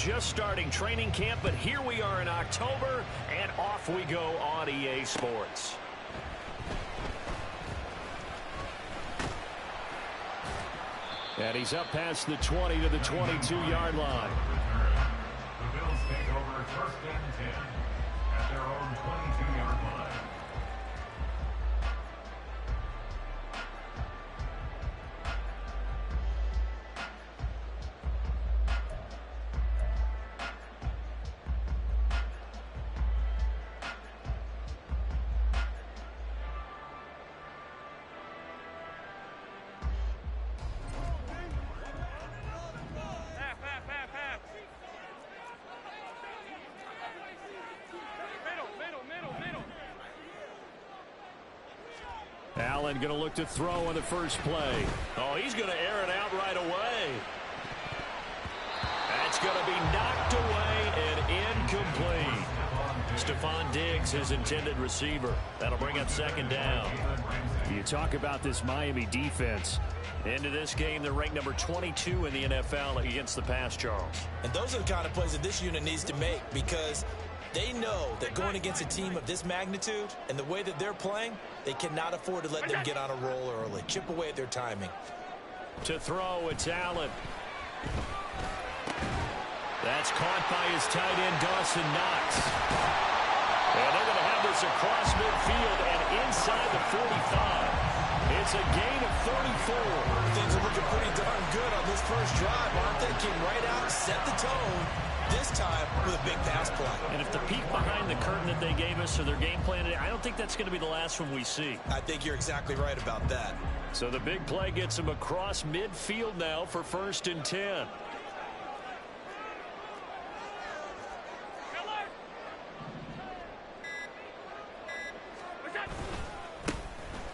just starting training camp, but here we are in October, and off we go on EA Sports. And he's up past the 20 to the 22-yard line. The Bills take over first and 10 at their own 22-yard line. Allen going to look to throw on the first play. Oh, he's going to air it out right away. That's going to be knocked away and incomplete. Stephon Diggs, his intended receiver. That'll bring up second down. You talk about this Miami defense. Into this game, they're ranked number 22 in the NFL against the pass, Charles. And those are the kind of plays that this unit needs to make, because they know that going against a team of this magnitude and the way that they're playing, they cannot afford to let them get on a roll early. Chip away at their timing. To throw, it's Allen. That's caught by his tight end, Dawson Knox. And they're going to have this across midfield and inside the 45. It's a gain of 34. Things are looking pretty darn good on this first drive, aren't they? Came right out, set the tone. This time with a big pass play. And if the peek behind the curtain that they gave us or their game plan, I don't think that's going to be the last one we see. I think you're exactly right about that. So the big play gets him across midfield now for first and 10.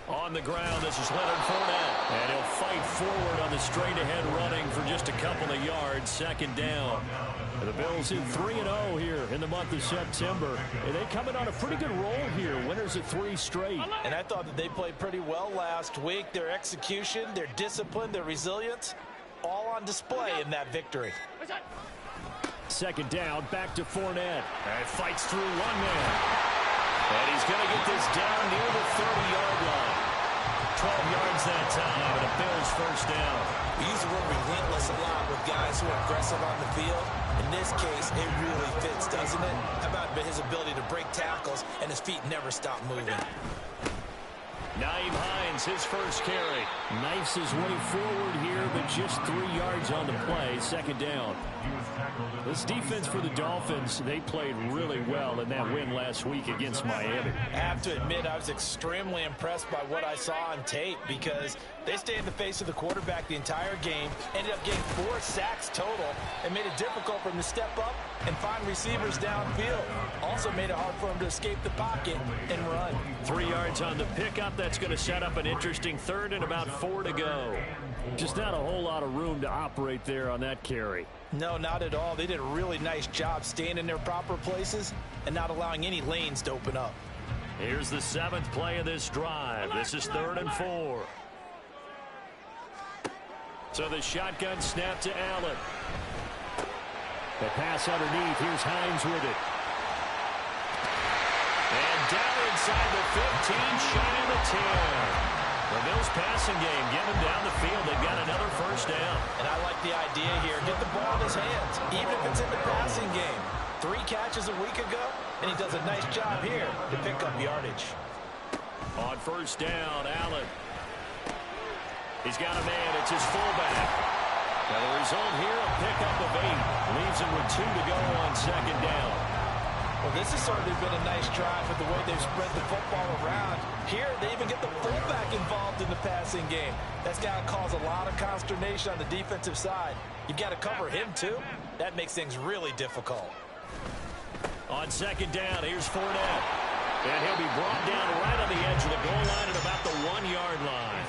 On the ground, this is Leonard Fournette. And he'll fight forward on the straight-ahead running for just a couple of yards. Second down. The Bills in 3-0 here in the month of September. And they come in on a pretty good roll here. Winners of 3 straight. And I thought that they played pretty well last week. Their execution, their discipline, their resilience, all on display in that victory. Second down, back to Fournette. And fights through one man. And he's going to get this down near the 30-yard line. 12 yards that time, and a Bills first down. We use the word relentless a lot with guys who are aggressive on the field. In this case, it really fits, doesn't it? How about his ability to break tackles and his feet never stop moving? Nyheim Hines, his first carry. Knifes his way forward here, but just 3 yards on the play. Second down. This defense for the Dolphins, they played really well in that win last week against Miami. I have to admit, I was extremely impressed by what I saw on tape, because they stayed in the face of the quarterback the entire game, ended up getting 4 sacks total, and made it difficult for him to step up and find receivers downfield. Also made it hard for him to escape the pocket and run. 3 yards on the pickup. That's going to set up an interesting third and about 4 to go. Just not a whole lot of room to operate there on that carry. No, not at all. They did a really nice job staying in their proper places and not allowing any lanes to open up. Here's the 7th play of this drive. This is 3rd and 4. So the shotgun snap to Allen. The pass underneath. Here's Hines with it. And down inside the 15, shy of the 10. The Bills passing game, get him down the field. They've got another first down. And I like the idea here. Get the ball in his hands, even if it's in the passing game. 3 catches a week ago, and he does a nice job here to pick up yardage. On first down, Allen. He's got a man. It's his fullback. Now the result here, a pickup of 8. Leaves him with 2 to go on second down. Well, this has certainly been a nice drive with the way they've spread the football around. Here, they even get the fullback involved in the passing game. That's got to cause a lot of consternation on the defensive side. You've got to cover him, too. That makes things really difficult. On second down, here's Fournette. And he'll be brought down right on the edge of the goal line at about the 1-yard line.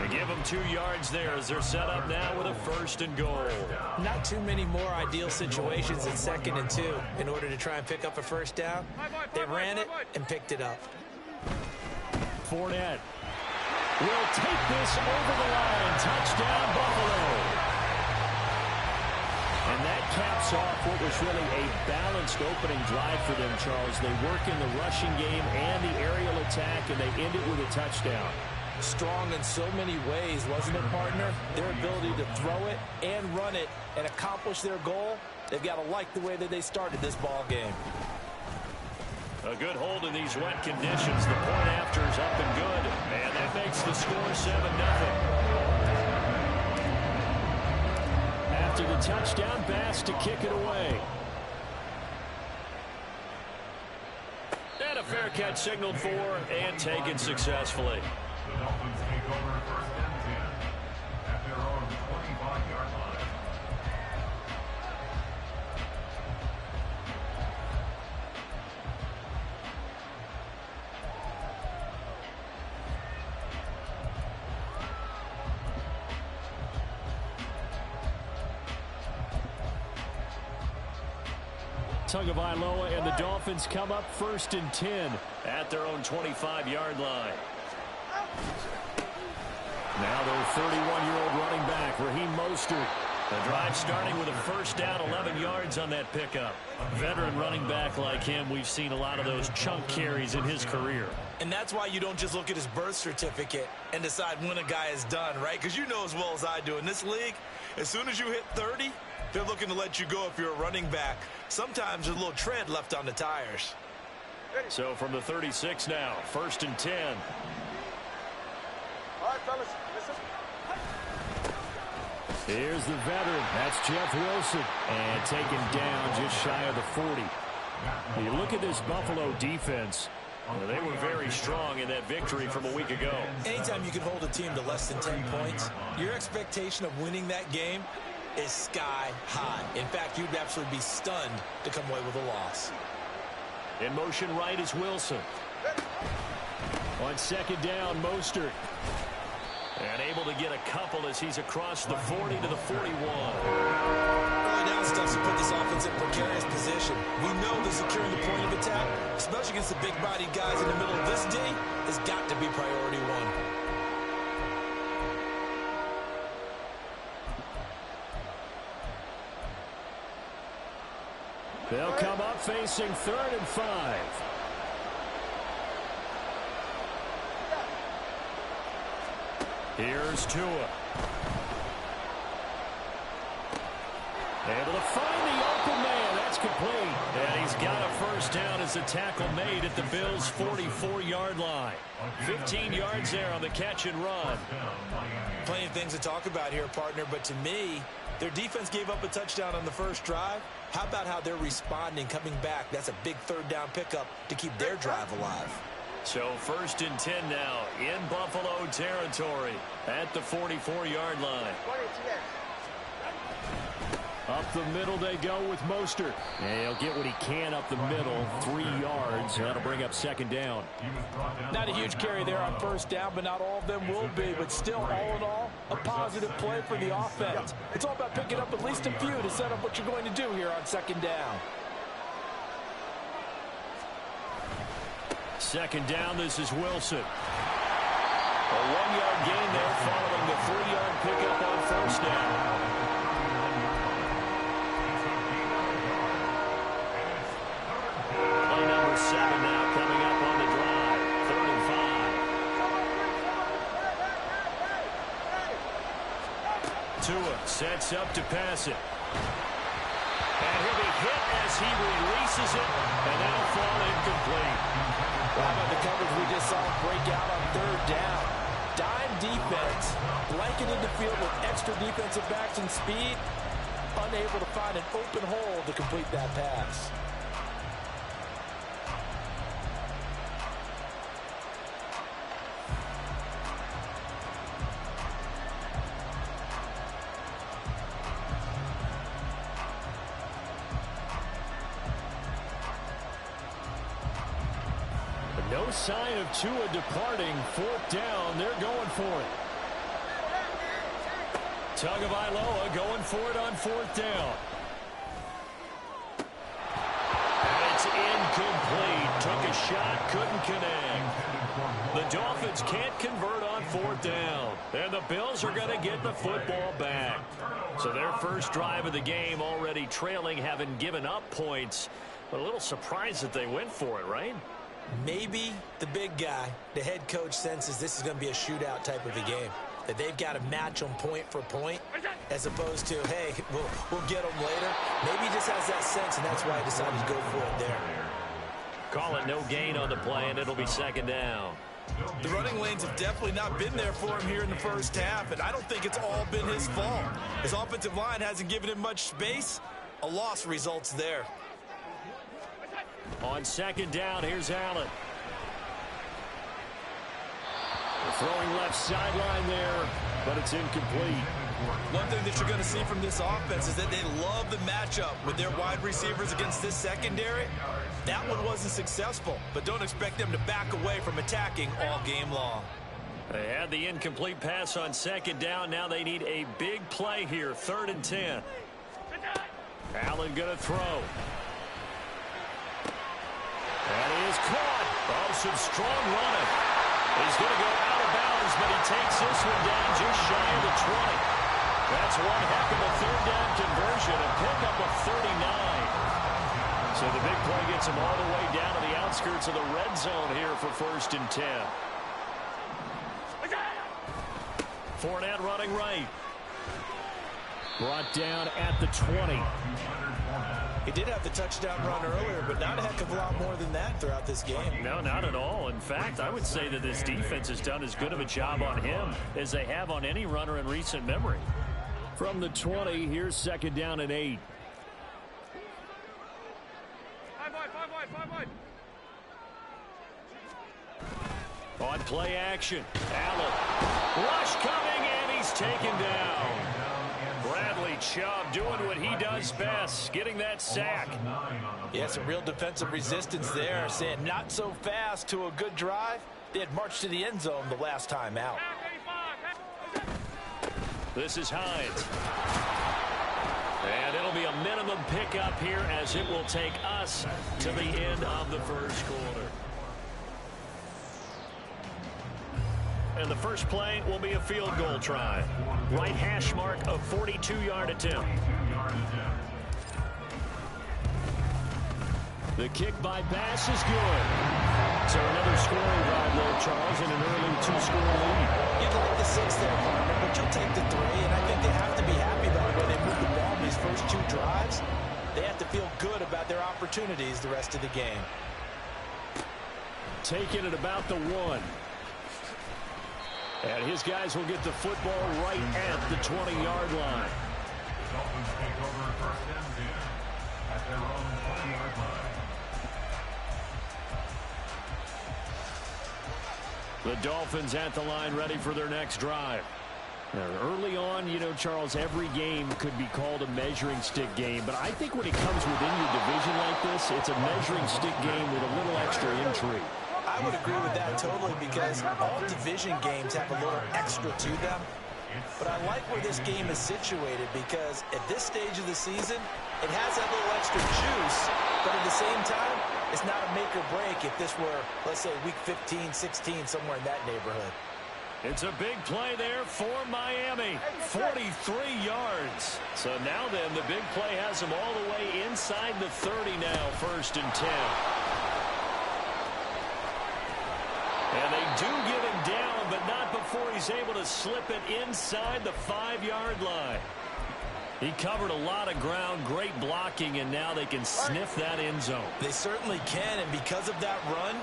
They give him 2 yards there as they're set up now with a first and goal. Not too many more ideal situations in 2nd and 2 in order to try and pick up a first down. They ran it and picked it up. Fournette will take this over the line. Touchdown, Buffalo. And that caps off what was really a balanced opening drive for them, Charles. They work in the rushing game and the aerial attack, and they end it with a touchdown. Strong in so many ways, wasn't it, partner? Their ability to throw it and run it and accomplish their goal, they've got to like the way that they started this ball game. A good hold in these wet conditions. The point after is up and good, and that makes the score 7-0. After the touchdown, Bass to kick it away. And a fair catch signaled for and taken successfully. The Dolphins take over first and 10 at their own 25-yard line. Tagovailoa and the Dolphins come up 1st and 10 at their own 25-yard line. Now their 31-year-old running back, Raheem Mostert. The drive starting with a first down, 11 yards on that pickup. Veteran running back like him, we've seen a lot of those chunk carries in his career. And that's why you don't just look at his birth certificate and decide when a guy is done, right? Because you know as well as I do, in this league, as soon as you hit 30, they're looking to let you go if you're a running back. Sometimes there's a little tread left on the tires. So from the 36 now, 1st and 10. All right, fellas, listen. Here's the veteran. That's Jeff Wilson. And taken down just shy of the 40. You look at this Buffalo defense. They were very strong in that victory from a week ago. Anytime you can hold a team to less than 10 points, your expectation of winning that game is sky high. In fact, you'd absolutely be stunned to come away with a loss. In motion right is Wilson. On 2nd down, Mostert. And able to get a couple as he's across the 40 to the 41. Early down stuff to put this offense in precarious position. We know that securing the point of attack, especially against the big-bodied guys in the middle of this D, has got to be priority one. They'll come up facing 3rd and 5. Here's Tua. Able to find the open man. That's complete. And he's got a first down as the tackle made at the Bills' 44-yard line. 15 yards there on the catch and run. Plenty of things to talk about here, partner, but to me, their defense gave up a touchdown on the first drive. How about how they're responding, coming back? That's a big 3rd down pickup to keep their drive alive. So 1st and 10 now in Buffalo territory at the 44-yard line. Up the middle they go with Mostert. And he'll get what he can up the middle, 3 yards. That'll bring up 2nd down. Not a huge carry there on 1st down, but not all of them will be. But still, all in all, a positive play for the offense. It's all about picking up at least a few to set up what you're going to do here on 2nd down. 2nd down, this is Wilson. A 1-yard gain there following the 3-yard pickup on 1st down. Play number 7 now coming up on the drive. 3rd and 5. Tua sets up to pass it. And he'll be hit as he releases it, and that'll fall incomplete. How about the coverage we just saw break out on 3rd down? Dime defense, blanketed the field with extra defensive backs and speed, unable to find an open hole to complete that pass. No sign of Tua departing. 4th down. They're going for it. Tagovailoa going for it on 4th down. And it's incomplete. Took a shot couldn't connect. The Dolphins can't convert on fourth down. And the Bills are going to get the football back. So their first drive of the game already trailing, having given up points. But a little surprised that they went for it, right? Maybe the big guy, the head coach, senses this is going to be a shootout type of a game. That they've got to match them point for point as opposed to, hey, we'll get them later. Maybe he just has that sense, and that's why he decided to go for it there. Call it no gain on the play, and it'll be second down. The running lanes have definitely not been there for him here in the first half, and I don't think it's all been his fault. His offensive line hasn't given him much space. A loss results there. On second down, here's Allen. Throwing left sideline there, but it's incomplete. One thing that you're going to see from this offense is that they love the matchup with their wide receivers against this secondary. That one wasn't successful, but don't expect them to back away from attacking all game long. They had the incomplete pass on second down. Now they need a big play here, 3rd and 10. Allen going to throw. And he is caught. Oh, some strong running. He's going to go out of bounds, but he takes this one down just shy of the 20. That's one heck of a 3rd down conversion, a pickup of 39. So the big play gets him all the way down to the outskirts of the red zone here for 1st and 10. Fournette running right. Brought down at the 20. He did have the touchdown run earlier, but not a heck of a lot more than that throughout this game. No, not at all. In fact, I would say that this defense has done as good of a job on him as they have on any runner in recent memory. From the 20, here's second down and 8. On play action, Allen. Rush coming, and he's taken down. Bradley Chubb doing what he does best, getting that sack. Yeah, some real defensive resistance there, saying not so fast to a good drive. They had marched to the end zone the last time out. This is Hines. And it'll be a minimum pickup here as it will take us to the end of the first quarter. And the first play will be a field goal try. Right hash mark of 42-yard attempt. The kick by Bass is good. So another scoring drive there, Charles, and an early 2-score lead. You'd like the 6 there, partner, but you'll take the 3, and I think they have to be happy about the way they moved the ball in these first 2 drives. They have to feel good about their opportunities the rest of the game. Taking it about the 1. And his guys will get the football right at the 20-yard line. The Dolphins take over 1st and 10 at their own 20-yard line. The Dolphins at the line, ready for their next drive. Now, early on, you know, Charles, every game could be called a measuring stick game. But I think when it comes within your division like this, it's a measuring stick game with a little extra intrigue. I would agree with that totally because all division games have a little extra to them. But I like where this game is situated because at this stage of the season, it has that little extra juice. But at the same time, it's not a make or break if this were, let's say, week 15, 16, somewhere in that neighborhood. It's a big play there for Miami. 43 yards. So now then, the big play has them all the way inside the 30 now, 1st and 10. And they do get him down, but not before he's able to slip it inside the 5-yard line. He covered a lot of ground, great blocking, and now they can sniff that end zone. They certainly can, and because of that run,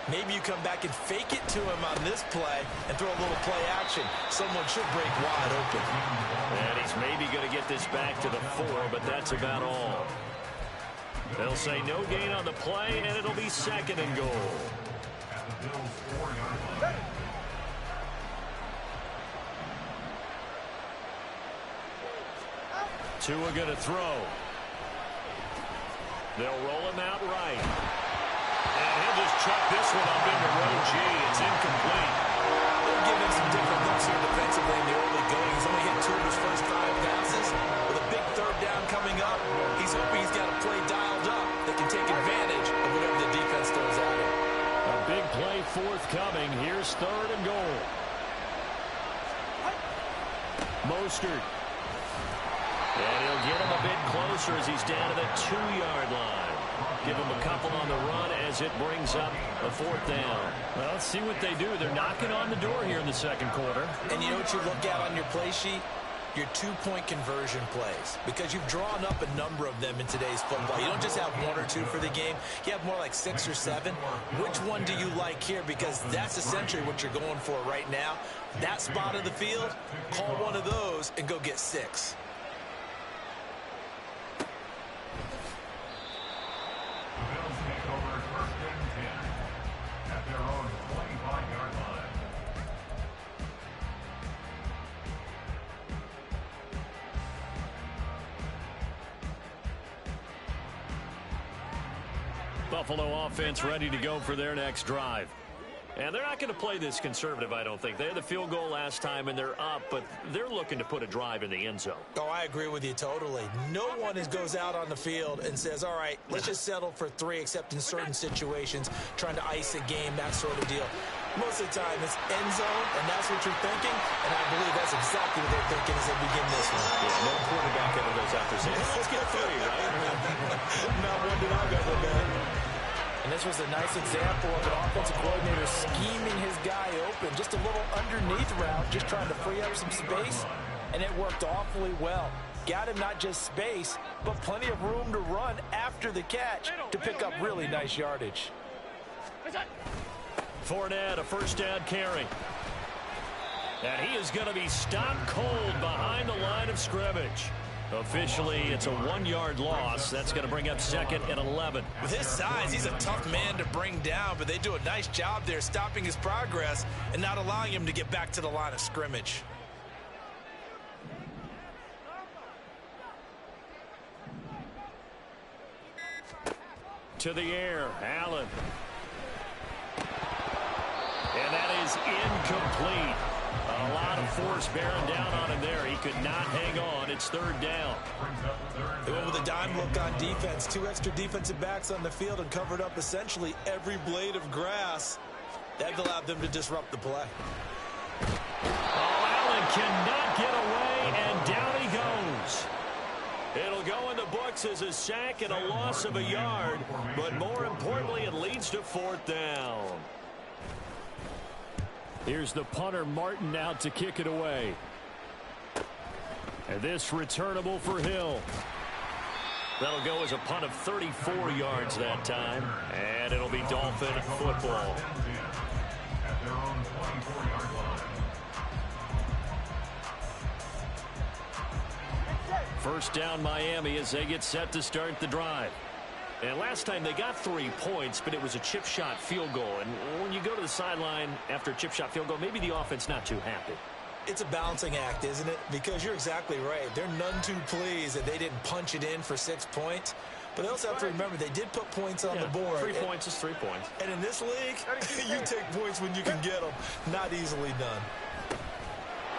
maybe you come back and fake it to him on this play and throw a little play action. Someone should break wide open. And he's maybe going to get this back to the 4, but that's about all. They'll say no gain on the play, and it'll be 2nd and goal. Tua going to throw. They'll roll him out right. And he'll just chuck this one up into row G. It's incomplete. They'll give him some different looks here defensively in the early going. He's only hit 2 of his first 5 passes. With a big 3rd down coming up, he's hoping he's got a play dialed up that can take advantage of whatever the defense throws at him. play forthcoming. Here's 3rd and goal. Mostert. And he'll get him a bit closer as he's down to the 2-yard line. Give him a couple on the run as it brings up a 4th down. Well, let's see what they do. They're knocking on the door here in the second quarter. And you know what you look at on your play sheet? Your 2-point conversion plays, because you've drawn up a number of them in today's football. You don't just have 1 or 2 for the game. You have more like 6 or 7. Which one do you like here? Because that's essentially what you're going for right now. That spot of the field, call one of those and go get 6. The Bills take over 1st and 10 at their own 25-yard line. Buffalo offense ready to go for their next drive. And they're not going to play this conservative, I don't think. They had the field goal last time, and they're up, but they're looking to put a drive in the end zone. Oh, I agree with you totally. No one goes out on the field and says, all right, let's just settle for 3, except in certain situations, trying to ice a game, that sort of deal. Most of the time, it's end zone, and that's what you're thinking, and I believe that's exactly what they're thinking as they begin this one. Yeah, no quarterback ever goes out there saying, let's get 3, right? Not one that I've ever been. And this was a nice example of an offensive coordinator scheming his guy open. Just a little underneath route, just trying to free up some space, and it worked awfully well. Got him not just space, but plenty of room to run after the catch to pick up really nice yardage. Fournette, a 1st down carry. And he is going to be stopped cold behind the line of scrimmage. Officially, it's a 1-yard loss. That's going to bring up 2nd and 11. With his size, he's a tough man to bring down, but they do a nice job there stopping his progress and not allowing him to get back to the line of scrimmage. To the air, Allen. And that is incomplete. A lot of force bearing down on him there. He could not hang on. It's 3rd down. They went with a dime look on defense. 2 extra defensive backs on the field and covered up essentially every blade of grass. That allowed them to disrupt the play. Oh, Allen cannot get away, and down he goes. It'll go in the books as a sack and a loss of a yard, but more importantly, it leads to 4th down. Here's the punter, Martin, out to kick it away. And this returnable for Hill. That'll go as a punt of 34 yards that time. And it'll be Dolphin football. At their own 24-yard line. 1st down Miami as they get set to start the drive. And last time they got 3 points, but it was a chip shot field goal. And when you go to the sideline after a chip shot field goal, maybe the offense not too happy. It's a balancing act, isn't it? Because you're exactly right. They're none too pleased that they didn't punch it in for 6 points. But they also have to remember they did put points on the board. 3 points is 3 points. And in this league, you take points when you can get them. Not easily done.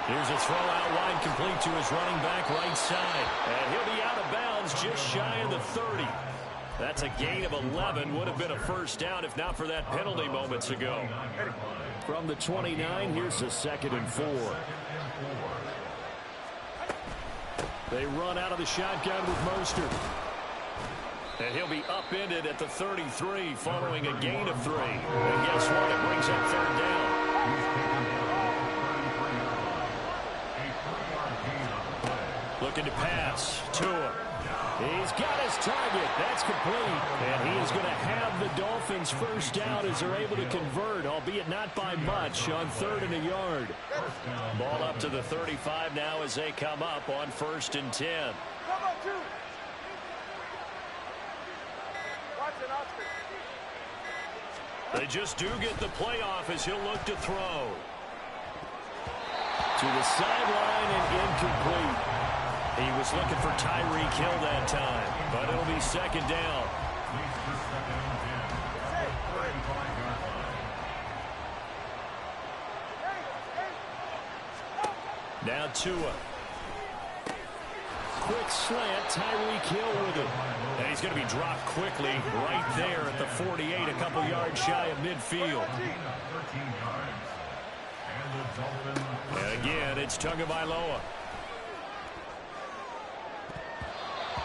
Here's a throw out wide, complete to his running back right side. And he'll be out of bounds just shy of the 30. That's a gain of 11. Would have been a 1st down if not for that penalty moments ago. From the 29, here's a 2nd and 4. They run out of the shotgun with Mostert. And he'll be upended at the 33 following a gain of 3. And guess what? It brings up 3rd down. Looking to pass. Tua. He's got his target. That's complete. And he is going to have the Dolphins 1st down as they're able to convert, albeit not by much, on 3rd and a yard. Ball up to the 35 now as they come up on 1st and 10. They just do get the playoff as he'll look to throw. To the sideline and incomplete. He was looking for Tyreek Hill that time, but it'll be 2nd down. Now Tua. quick slant. Tyreek Hill with it. And he's going to be dropped quickly right there at the 48, a couple yards shy of midfield. And again, it's Tagovailoa.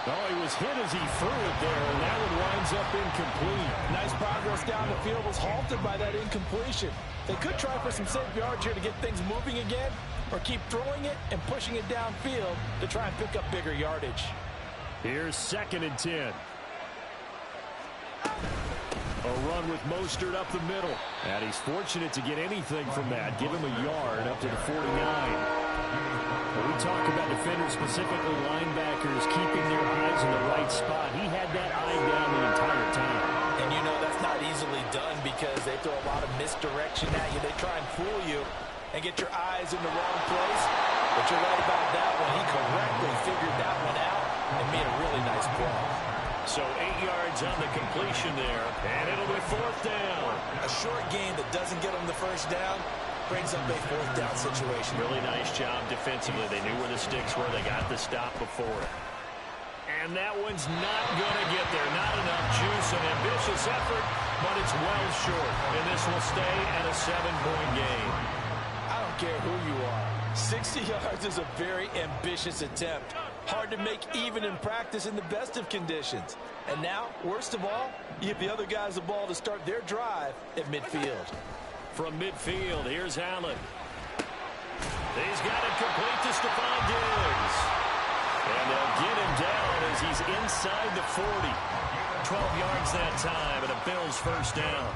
Oh, he was hit as he threw it there, and that one winds up incomplete. Nice progress down the field, was halted by that incompletion. They could try for some safe yards here to get things moving again, or keep throwing it and pushing it downfield to try and pick up bigger yardage. Here's 2nd and 10. A run with Mostert up the middle. And he's fortunate to get anything from that. Give him a yard up to the 49. When we talk about defenders, specifically linebackers, keeping their eyes in the right spot, he had that eye down the entire time. And you know that's not easily done because they throw a lot of misdirection at you. They try and fool you and get your eyes in the wrong place. But you're right about that one. He correctly figured that one out and made a really nice play. So 8 yards on the completion there, and it'll be 4th down. A short game that doesn't get them the first down brings up a 4th down situation. Really nice job defensively. They knew where the sticks were. They got the stop before it. And that one's not going to get there. Not enough juice. An ambitious effort, but it's well short. And this will stay at a 7-point game. I don't care who you are. 60 yards is a very ambitious attempt. Hard to make even in practice in the best of conditions. And now, worst of all, you give the other guys the ball to start their drive at midfield. From midfield, here's Allen. He's got it complete to Stephon Diggs. And they'll get him down as he's inside the 40. 12 yards that time, and a Bills first down.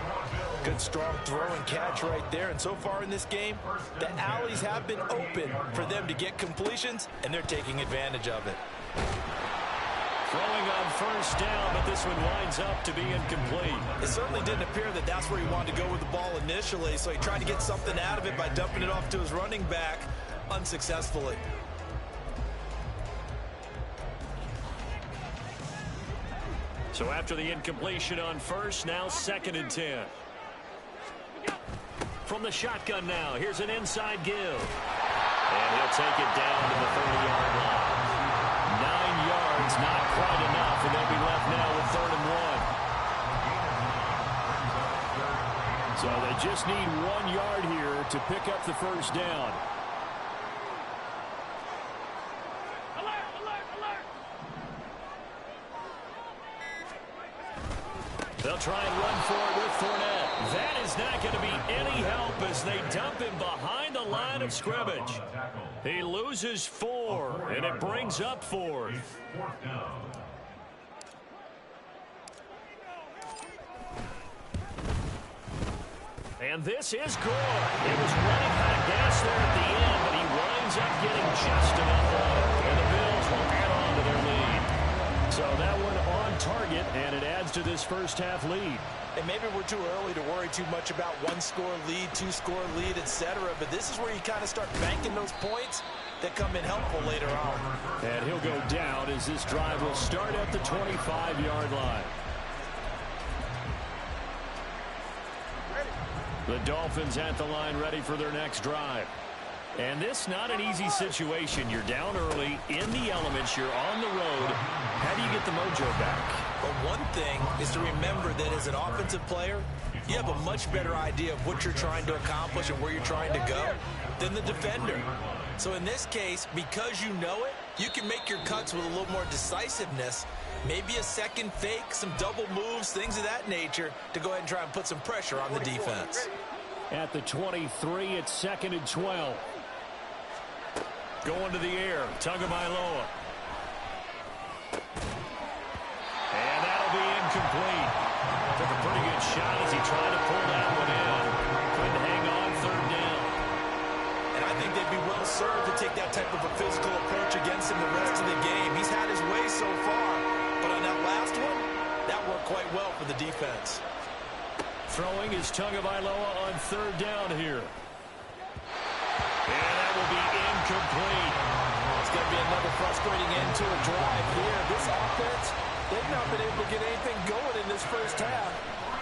Good strong throw and catch right there. And so far in this game, the alleys have been open for them to get completions, and they're taking advantage of it. Throwing on first down, but this one winds up to be incomplete. It certainly didn't appear that that's where he wanted to go with the ball initially, so he tried to get something out of it by dumping it off to his running back unsuccessfully. So after the incompletion on first, now 2nd and 10. From the shotgun now, here's an inside give. And he'll take it down to the 30-yard line. 9 yards, not quite enough, and they'll be left now with 3rd and 1. So they just need 1 yard here to pick up the first down. They'll try and run for it with Fournette. That is not going to be any help as they dump him behind the line of scrimmage. He loses 4, and it brings up 4th. And this is good. He was running out of gas there at the end, but he winds up getting just enough on it. And the Bills will add on to their lead. So that one on target, and it adds to this first half lead. And maybe we're too early to worry too much about 1-score lead, 2-score lead, etc. But this is where you kind of start banking those points that come in helpful later on. And he'll go down as this drive will start at the 25-yard line. The Dolphins at the line ready for their next drive. And this not an easy situation. You're down early, in the elements, you're on the road. How do you get the mojo back? Well, one thing is to remember that as an offensive player, you have a much better idea of what you're trying to accomplish and where you're trying to go than the defender. So in this case, because you know it, you can make your cuts with a little more decisiveness, maybe a second fake, some double moves, things of that nature, to go ahead and try and put some pressure on the defense. At the 23, it's 2nd and 12. Going to the air, Tagovailoa. And that'll be incomplete. Took a pretty good shot as he tried to pull that one in. Couldn't hang on 3rd down. And I think they'd be well served to take that type of a physical approach against him the rest of the game. He's had his way so far, but on that last one, that worked quite well for the defense. Throwing is Tagovailoa on 3rd down here. And that will be incomplete. It's going to be another frustrating end to a drive here. This offense, they've not been able to get anything going in this first half.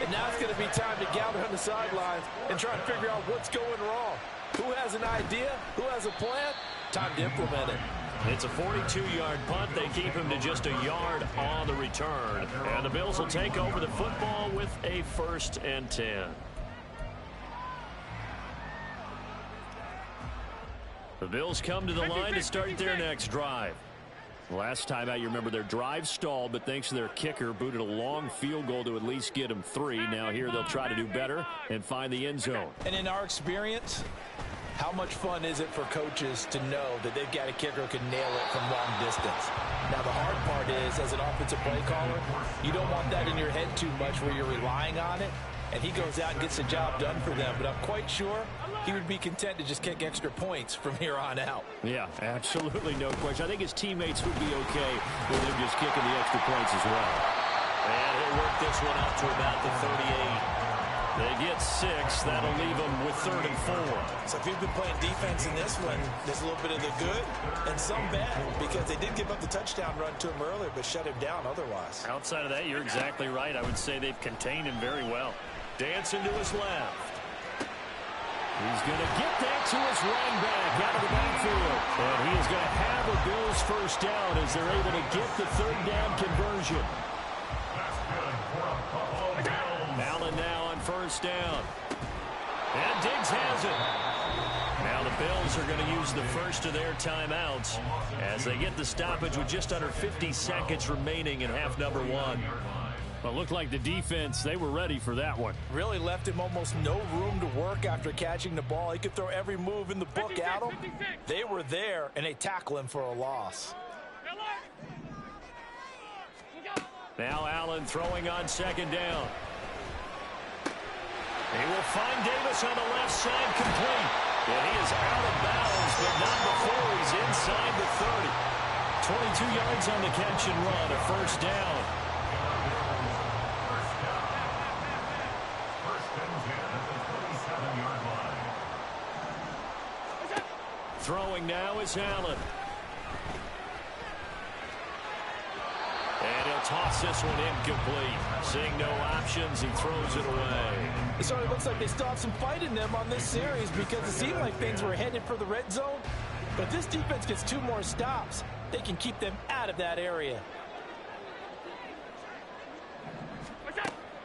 And now it's going to be time to gather on the sidelines and try to figure out what's going wrong. Who has an idea? Who has a plan? Time to implement it. It's a 42-yard punt. They keep him to just a yard on the return. And the Bills will take over the football with a 1st and 10. The Bills come to the line to start their next drive. Last time out, you remember their drive stalled, but thanks to their kicker, booted a long field goal to at least get them 3. Now here they'll try to do better and find the end zone. And in our experience, how much fun is it for coaches to know that they've got a kicker who can nail it from long distance? Now, the hard part is, as an offensive play caller, you don't want that in your head too much where you're relying on it, and he goes out and gets the job done for them. But I'm quite sure he would be content to just kick extra points from here on out. Yeah, absolutely no question. I think his teammates would be okay with him just kicking the extra points as well. And he'll work this one out to about the 38. They get 6. That'll leave them with 3rd and 4. So if you've been playing defense in this one, there's a little bit of the good and some bad, because they did give up the touchdown run to him earlier, but shut him down otherwise. Outside of that, you're exactly right. I would say they've contained him very well. Dancing to his left. He's going to get that to his running back out of the backfield. And he is going to have a Bills 1st down as they're able to get the 3rd down conversion. Allen now on 1st down. And Diggs has it. Now the Bills are going to use the first of their timeouts as they get the stoppage with just under 50 seconds remaining in half number 1. Well, it looked like the defense, they were ready for that one. Really left him almost no room to work after catching the ball. He could throw every move in the book at him. They were there, and they tackle him for a loss. Now Allen throwing on 2nd down. He will find Davis on the left side, complete. And he is out of bounds, but not before he's inside the 30. 22 yards on the catch and run, a 1st down. Throwing now is Allen. And he'll toss this one incomplete. Seeing no options, he throws it away. It sort of looks like they still have some fight in them on this series, because it seemed like things were headed for the red zone. But this defense gets 2 more stops. They can keep them out of that area.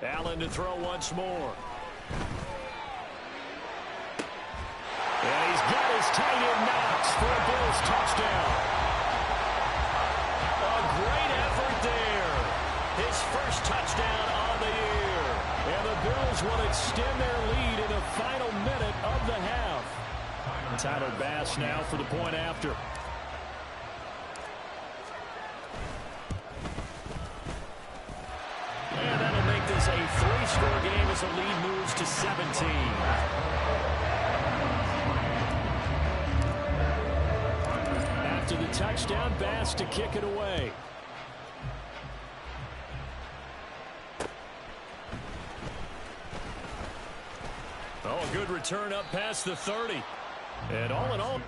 Allen to throw once more. And he's got his tight end Knox for a Bills touchdown. A great effort there. His 1st touchdown on the year. And the Bills will extend their lead in the final minute of the half. Tyler Bass now for the point after. And that'll make this a 3-score game as the lead moves to 17. After the touchdown, Bass to kick it away. Oh, a good return up past the 30. And all in all,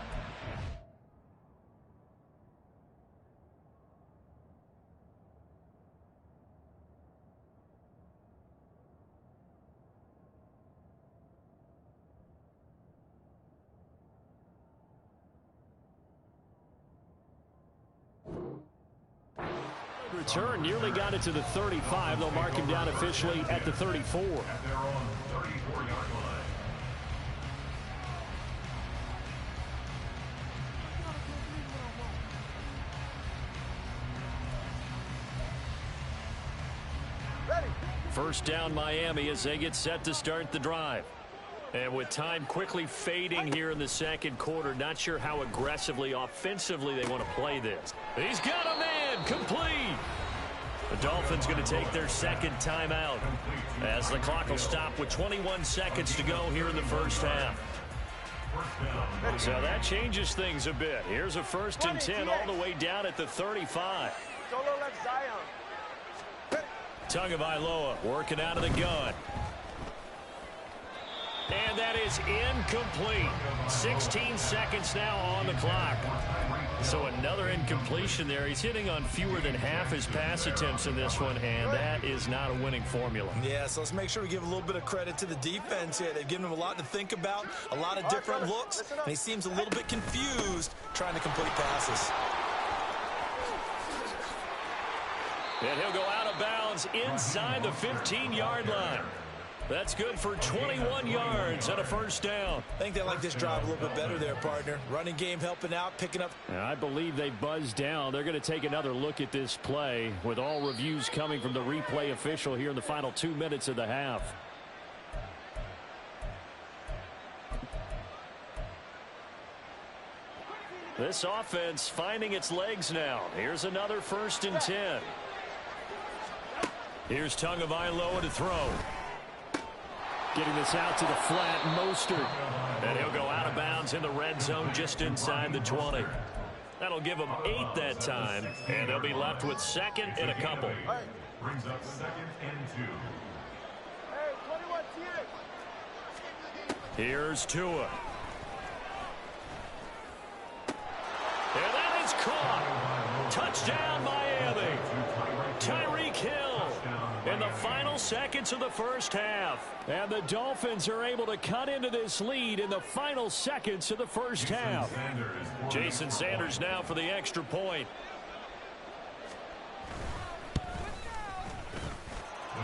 return nearly got it to the 35. They'll mark him down officially at the 34. At their own 34-yard line. First down Miami as they get set to start the drive. And with time quickly fading here in the 2nd quarter, not sure how aggressively, offensively they want to play this. He's got a man, complete. The Dolphins going to take their 2nd timeout as the clock will stop with 21 seconds to go here in the 1st half. So that changes things a bit. Here's a 1st and 10 all the way down at the 35. Tagovailoa working out of the gun. And that is incomplete. 16 seconds now on the clock. So another incompletion there. He's hitting on fewer than half his pass attempts in this one, and that is not a winning formula. Yeah, so let's make sure we give a little bit of credit to the defense here. They've given him a lot to think about, a lot of different looks, and he seems a little bit confused trying to complete passes. And he'll go out of bounds inside the 15-yard line. That's good for 21 yards and a first down. I think they like this drive a little bit better there, partner. Running game helping out, picking up. I believe they buzzed down. They're going to take another look at this play with all reviews coming from the replay official here in the final 2 minutes of the half. This offense finding its legs now. Here's another 1st and 10. Here's Tagovailoa to throw. Getting this out to the flat, Mostert. And he'll go out of bounds in the red zone just inside the 20. That'll give them 8 that time. And they'll be left with 2nd and a couple. Brings up 2nd and 2. Here's Tua. And that is caught. Touchdown, Miami. Tyreek Hill in the final seconds of the first half. And the Dolphins are able to cut into this lead in the final seconds of the first half. Jason Sanders now for the extra point.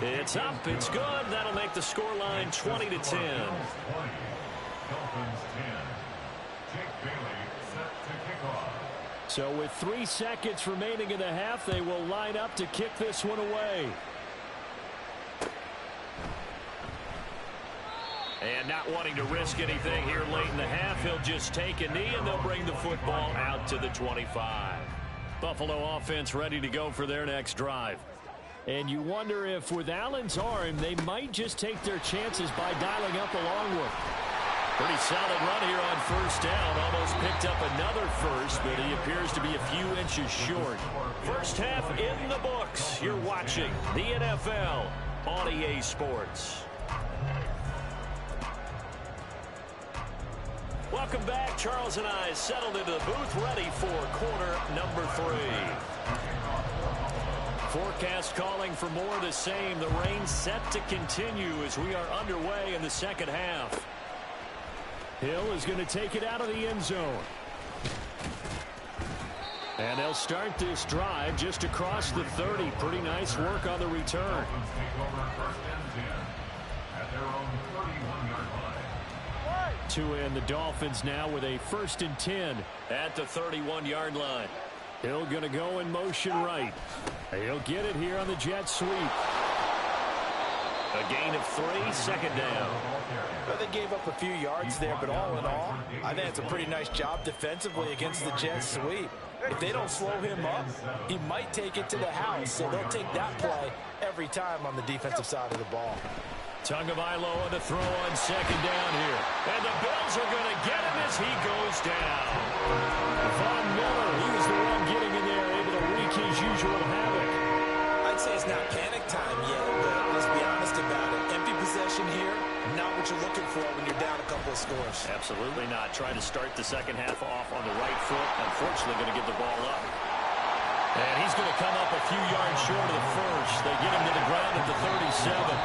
It's up. It's good. That'll make the scoreline 20-10. Dolphins 10. Jake Bailey set to kick off. So with 3 seconds remaining in the half, they will line up to kick this one away. And not wanting to risk anything here late in the half, he'll just take a knee and they'll bring the football out to the 25. Buffalo offense ready to go for their next drive. And you wonder if with Allen's arm, they might just take their chances by dialing up a long one. Pretty solid run here on 1st down. Almost picked up another first, but he appears to be a few inches short. First half in the books. You're watching the NFL on EA Sports. Welcome back. Charles and I settled into the booth, ready for quarter number 3. Forecast calling for more of the same. The rain set to continue as we are underway in the second half. Hill is going to take it out of the end zone. And they'll start this drive just across the 30. Pretty nice work on the return. Dolphins take over 1st and 10 at their own 31-yard line. Tua and the Dolphins now with a 1st and 10 at the 31-yard line. Hill going to go in motion right. He'll get it here on the jet sweep. A gain of 3, 2nd down. Well, they gave up a few yards there, but all in all, I think it's a pretty nice job defensively against the jet sweep. If they don't slow him up, he might take it to the house, so they'll take that play every time on the defensive side of the ball. Tagovailoa to throw on 2nd down here. And the Bills are going to get him as he goes down. Von Miller, he was the one getting in there, able to wreak his usual havoc. I'd say it's not panic time yet, but let's be honest about it. Empty possession here, not what you're looking for when you're down a couple of scores. Absolutely not. Trying to start the second half off on the right foot. Unfortunately, going to give the ball up. And he's going to come up a few yards short of the first. They get him to the ground at the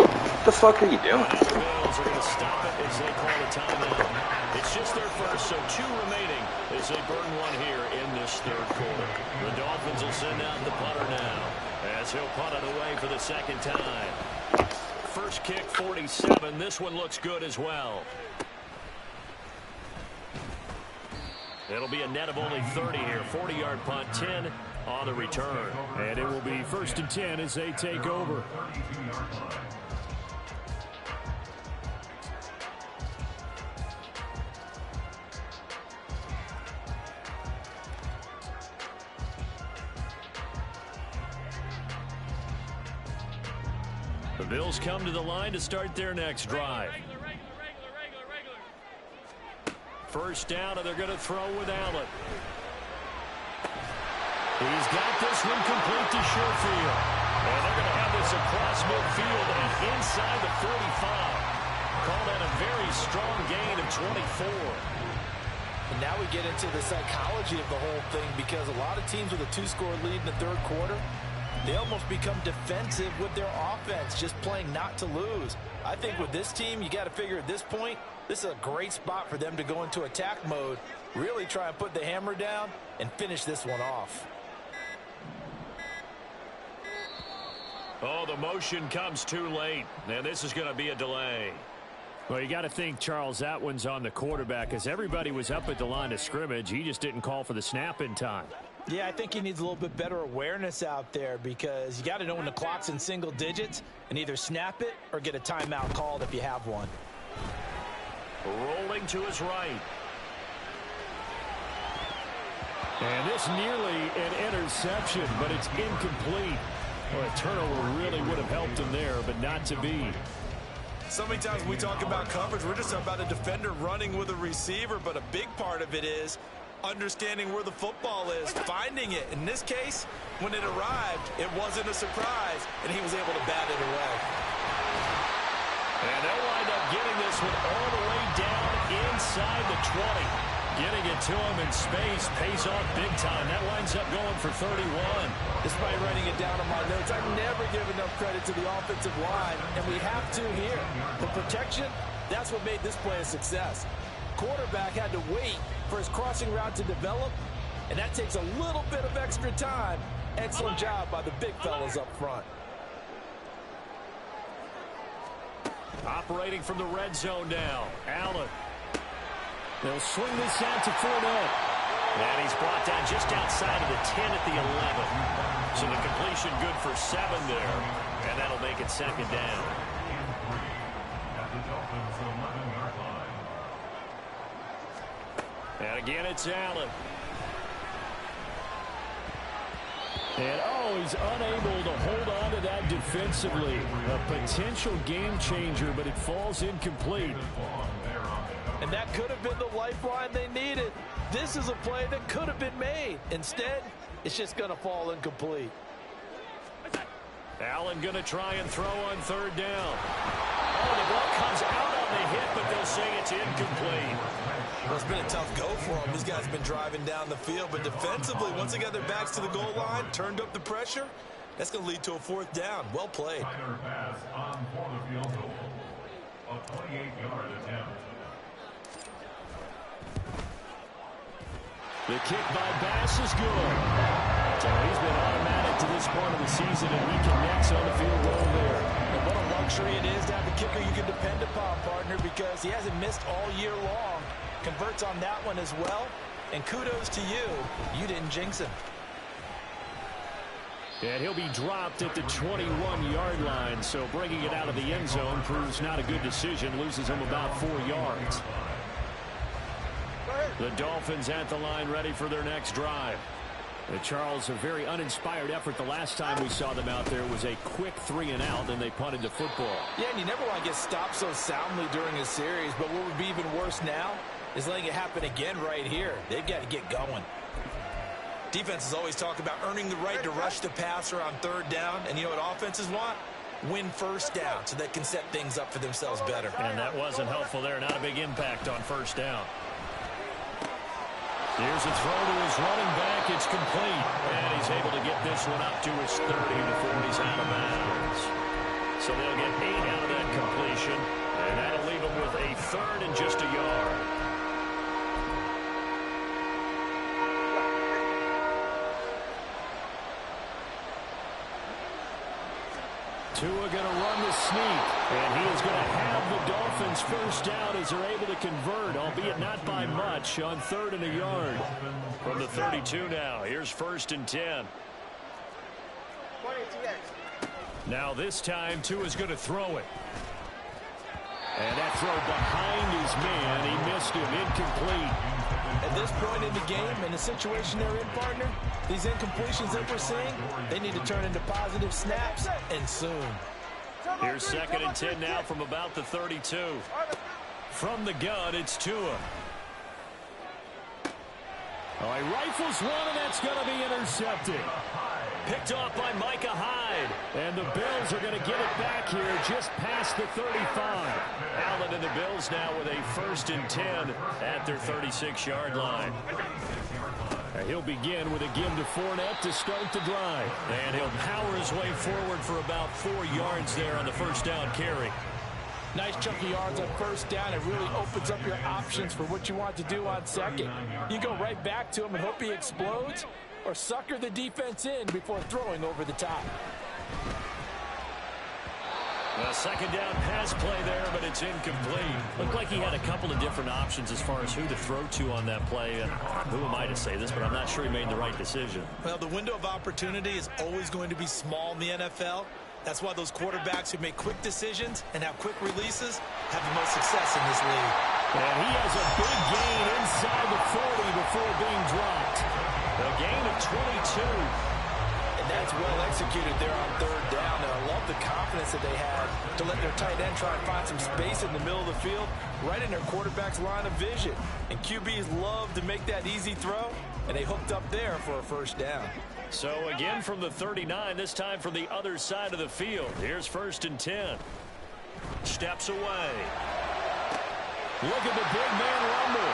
37. What the fuck are you doing? The Bills are going to stop it as they call a timeout. It's just their first, so 2 remaining as they burn one here in this 3rd quarter. The Dolphins will send out the punter now as he'll punt it away for the 2nd time. First kick, 47. This one looks good as well. It'll be a net of only 30 here. 40-yard punt, 10 on the return. And it will be 1st and 10 as they take over. The Bills come to the line to start their next drive. First down, and they're going to throw with Allen. He's got this one complete to Sherfield. And they're going to have this across midfield and inside the 45. Call that a very strong gain of 24. And now we get into the psychology of the whole thing, because a lot of teams with a 2-score lead in the 3rd quarter, they almost become defensive with their offense, just playing not to lose. I think with this team, you got to figure at this point, this is a great spot for them to go into attack mode, really try and put the hammer down and finish this one off. Oh, the motion comes too late, and this is going to be a delay. Well, you got to think, Charles, that one's on the quarterback, as everybody was up at the line of scrimmage. He just didn't call for the snap in time. Yeah, I think he needs a little bit better awareness out there, because you got to know when the clock's in single digits and either snap it or get a timeout called if you have one. Rolling to his right. And this nearly an interception, but it's incomplete. Well, a turnover really would have helped him there, but not to be. So many times we talk about coverage, we're just about a defender running with a receiver, but a big part of it is understanding where the football is, finding it. In this case, when it arrived, it wasn't a surprise, and he was able to bat it away. And they'll wind up getting this one all the way down inside the 20. Getting it to him in space pays off big time. That winds up going for 31. Despite writing it down on my notes, I never give enough credit to the offensive line, and we have to here. The protection, that's what made this play a success. Quarterback had to wait for his crossing route to develop, and that takes a little bit of extra time. Excellent job by the big fellas up front. Operating from the red zone now, Allen. They'll swing this out to Fournette. And he's brought down just outside of the 10 at the 11. So the completion good for 7 there. And that'll make it second down. At the Dolphins' 11-yard line. And again, it's Allen. And, oh, he's unable to hold on to that defensively. A potential game changer, but it falls incomplete. And that could have been the lifeline they needed. This is a play that could have been made. Instead, it's just going to fall incomplete. Allen going to try and throw on third down. Oh, the ball comes out on the hit, but they'll say it's incomplete. Well, it's been a tough go for them. These guys have been driving down the field, but defensively, once they got their backs to the goal line, turned up the pressure, that's going to lead to a fourth down. Well played. Minor pass on for the field goal. A 28-yard attempt. The kick by Bass is good. So he's been automatic to this point of the season, and he connects on the field goal there. And what a luxury it is to have a kicker you can depend upon, partner, because he hasn't missed all year long. Converts on that one as well. And kudos to you. You didn't jinx him. And he'll be dropped at the 21-yard line, so bringing it out of the end zone proves not a good decision. Loses him about 4 yards. The Dolphins at the line, ready for their next drive. Charles, a very uninspired effort the last time we saw them out there was a quick 3-and-out, and they punted the football. Yeah, and you never want to get stopped so soundly during a series, but what would be even worse now is letting it happen again right here. They've got to get going. Defenses always talk about earning the right to rush the passer on third down, and you know what offenses want? Win first down so they can set things up for themselves better. And that wasn't helpful there. Not a big impact on first down. Here's a throw to his running back. It's complete. And he's able to get this one up to his 30 before he's out of bounds. So they'll get 8 out of that completion. And that'll leave him with a third and just a yard. Tua going to run the sneak, and he is going to have the Dolphins first down as they're able to convert, albeit not by much, on 3rd and a yard. From the 32 now, here's 1st and 10. Now this time, Tua's going to throw it. And that throw behind his man, he missed him, incomplete. At this point in the game, in the situation they're in, partner, these incompletions that we're seeing, they need to turn into positive snaps, and soon. Here's 2nd and 10 now from about the 32. From the gun, it's Tua. Oh, he rifles one, and that's going to be intercepted. Picked off by Micah Hyde. And the Bills are going to get it back here just past the 35. Allen and the Bills now with a 1st and 10 at their 36-yard line. He'll begin with a give to Fournette to start the drive. And he'll power his way forward for about 4 yards there on the first down carry. Nice chunky yards on first down. It really opens up your options for what you want to do on second. You go right back to him and hope he explodes, or sucker the defense in before throwing over the top. A second down pass play there, but it's incomplete. Looked like he had a couple of different options as far as who to throw to on that play. And who am I to say this, but I'm not sure he made the right decision. Well, the window of opportunity is always going to be small in the NFL. That's why those quarterbacks who make quick decisions and have quick releases have the most success in this league. And he has a big gain inside the 40 before being dropped. A gain of 22. And that's well executed there on third down. And I love the confidence that they had to let their tight end try and find some space in the middle of the field, right in their quarterback's line of vision. And QBs love to make that easy throw, and they hooked up there for a first down. So again from the 39, this time from the other side of the field. Here's 1st and 10. Steps away. Look at the big man rumble.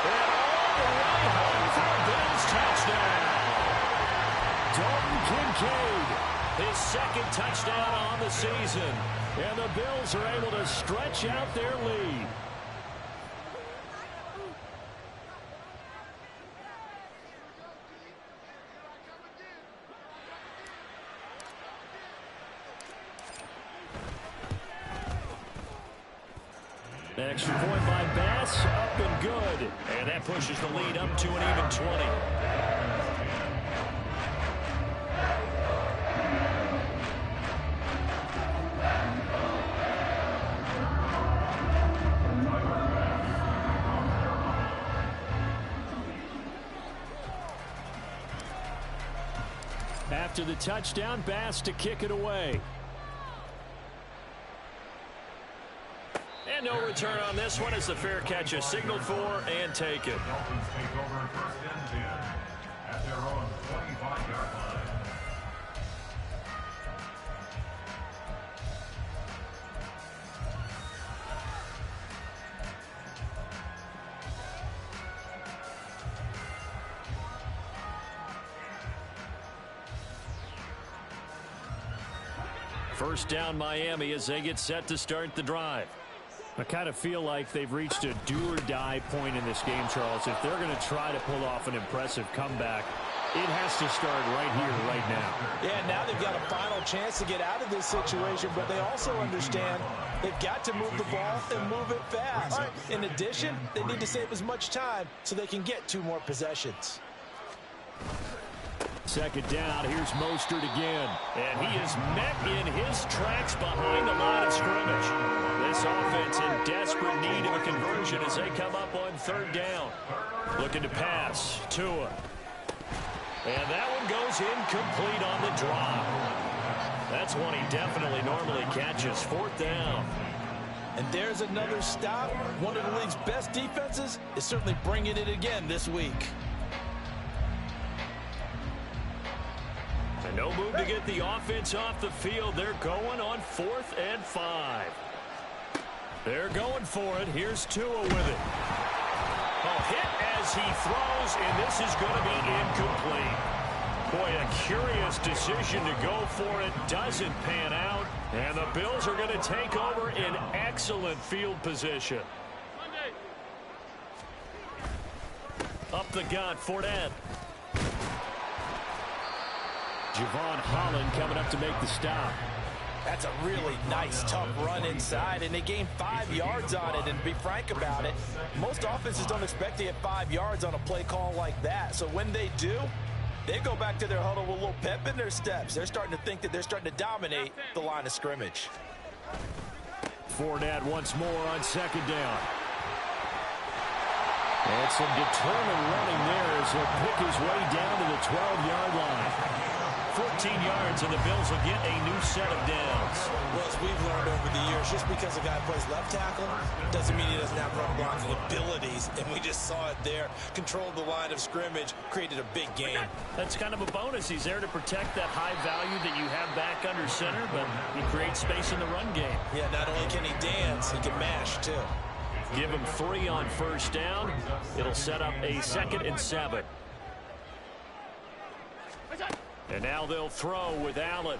And all the way home for a Bills touchdown. Dalton Kincaid, his 2nd touchdown on the season. And the Bills are able to stretch out their lead. Extra point by Bass, up and good. And that pushes the lead up to an even 20. After the touchdown, Bass to kick it away. And no return on this one as the fair catch is signaled for and taken. Dolphins take over 1st and 10 at their own 25-yard line. First down Miami as they get set to start the drive. I kind of feel like they've reached a do-or-die point in this game, Charles. If they're going to try to pull off an impressive comeback, it has to start right here, right now. Yeah, now they've got a final chance to get out of this situation, but they also understand they've got to move the ball and move it fast. In addition, they need to save as much time so they can get 2 more possessions. Second down, here's Mostert again. And he is met in his tracks behind the line of scrimmage. This offense in desperate need of a conversion as they come up on 3rd down. Looking to pass. Tua. And that one goes incomplete on the drop. That's one he definitely normally catches. 4th down. And there's another stop. One of the league's best defenses is certainly bringing it again this week. No move to get the offense off the field. They're going on 4th and 5. They're going for it. Here's Tua with it. Oh, hit as he throws, and this is going to be incomplete. Boy, a curious decision to go for it. Doesn't pan out, and the Bills are going to take over in excellent field position. Up the gut, Fournette. Javon Holland coming up to make the stop. That's a really nice, tough run inside, and they gained 5 yards on it. And to be frank about it, most offenses don't expect to get 5 yards on a play call like that. So when they do, they go back to their huddle with a little pep in their steps. They're starting to think that they're starting to dominate the line of scrimmage. Fournette once more on 2nd down. And some determined running there as he'll pick his way down to the 12-yard line. 14 yards, and the Bills will get a new set of downs. Well, as we've learned over the years, just because a guy plays left tackle doesn't mean he doesn't have run blocking abilities, and we just saw it there. Controlled the line of scrimmage, created a big gain. That's kind of a bonus. He's there to protect that high value that you have back under center, but he creates space in the run game. Yeah, not only can he dance, he can mash, too. Give him 3 on 1st down. It'll set up a 2nd and 7. And now they'll throw with Allen.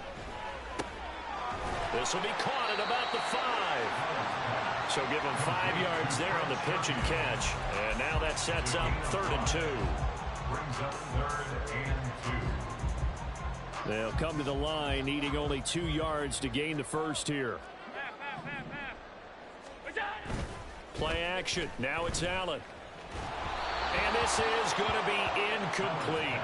This will be caught at about the 5. So give him 5 yards there on the pitch and catch. And now that sets up 3rd and 2. Brings up 3rd and 2. They'll come to the line needing only 2 yards to gain the first here. Play action. Now it's Allen. And this is going to be incomplete.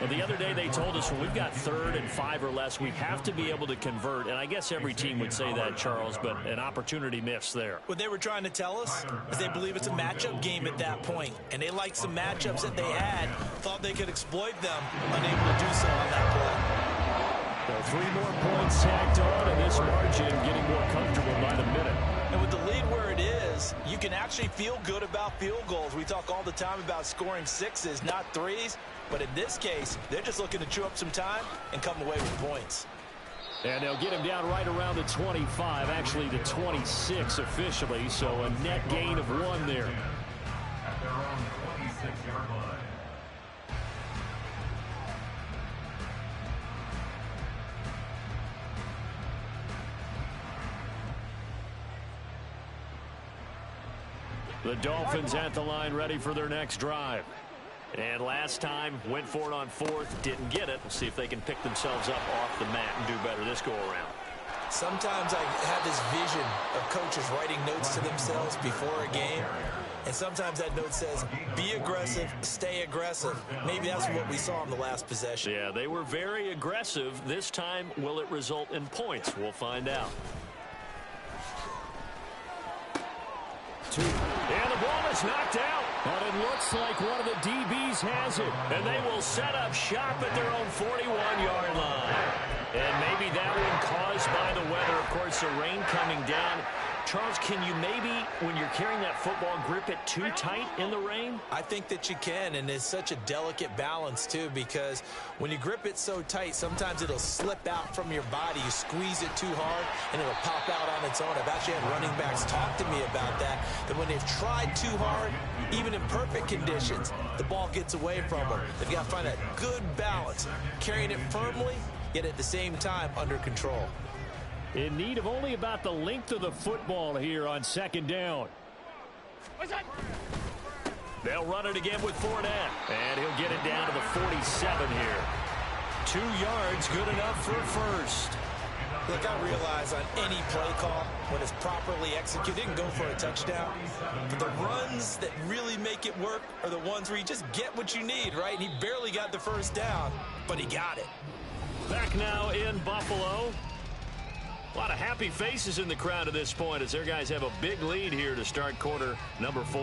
Well, the other day they told us when we've got 3rd and 5 or less, we have to be able to convert. And I guess every team would say that, Charles, but an opportunity missed there. What they were trying to tell us is they believe it's a matchup game at that point. And they liked some matchups that they had, thought they could exploit them, unable to do so on that play. Well, 3 more points tacked on, and this margin getting more comfortable by the minute. And with the lead where it is, you can actually feel good about field goals. We talk all the time about scoring 6s, not 3s. But in this case, they're just looking to chew up some time and come away with points. And they'll get him down right around the 25, actually the 26 officially, so a net gain of 1 there. At their own 26-yard line. The Dolphins at the line, ready for their next drive. And last time, went for it on 4th, didn't get it. We'll see if they can pick themselves up off the mat and do better this go-around. Sometimes I have this vision of coaches writing notes to themselves before a game. And sometimes that note says, be aggressive, stay aggressive. Maybe that's what we saw in the last possession. Yeah, they were very aggressive. This time, will it result in points? We'll find out. 2. And the ball is knocked out. But it looks like one of the DBs has it. And they will set up shop at their own 41-yard line. And maybe that one caused by the weather. Of course, the rain coming down. Charles, can you maybe, when you're carrying that football, grip it too tight in the rain? I think that you can, and it's such a delicate balance, too, because when you grip it so tight, sometimes it'll slip out from your body. You squeeze it too hard, and it'll pop out on its own. I've actually had running backs talk to me about that when they've tried too hard, even in perfect conditions, the ball gets away from them. They've got to find a good balance, carrying it firmly, yet at the same time under control. In need of only about the length of the football here on 2nd down. They'll run it again with Fournette. And he'll get it down to the 47 here. 2 yards, good enough for a first. Look, I realize on any play call, when it's properly executed, it can go for a touchdown. But the runs that really make it work are the ones where you just get what you need, right? And he barely got the first down, but he got it. Back now in Buffalo. A lot of happy faces in the crowd at this point as their guys have a big lead here to start quarter number 4.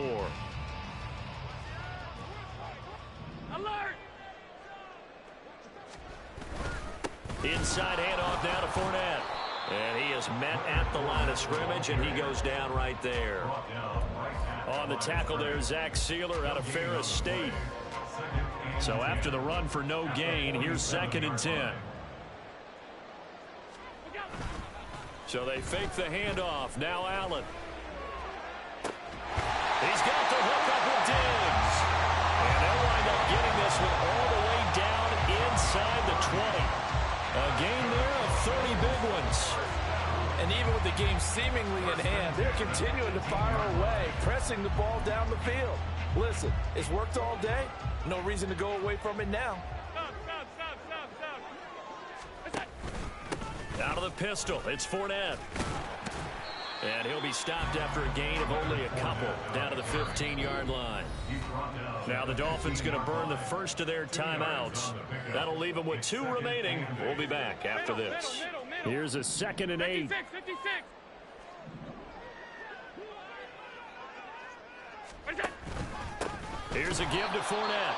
Alert! Inside handoff now to Fournette. And he is met at the line of scrimmage, and he goes down right there. On the tackle there, Zach Sealer out of Ferris State. So after the run for no gain, here's 2nd and 10. So they fake the handoff. Now Allen. He's got the hook up with Diggs. And they'll wind up getting this one all the way down inside the 20. A gain there of 30 big ones. And even with the game seemingly in hand, they're continuing to fire away, pressing the ball down the field. Listen, it's worked all day. No reason to go away from it now. Out of the pistol, it's Fournette. And he'll be stopped after a gain of only a couple, down to the 15-yard line. Now the Dolphins going to burn the first of their timeouts. That'll leave them with 2 remaining. We'll be back after this. Here's a 2nd and 8. 56. Here's a give to Fournette.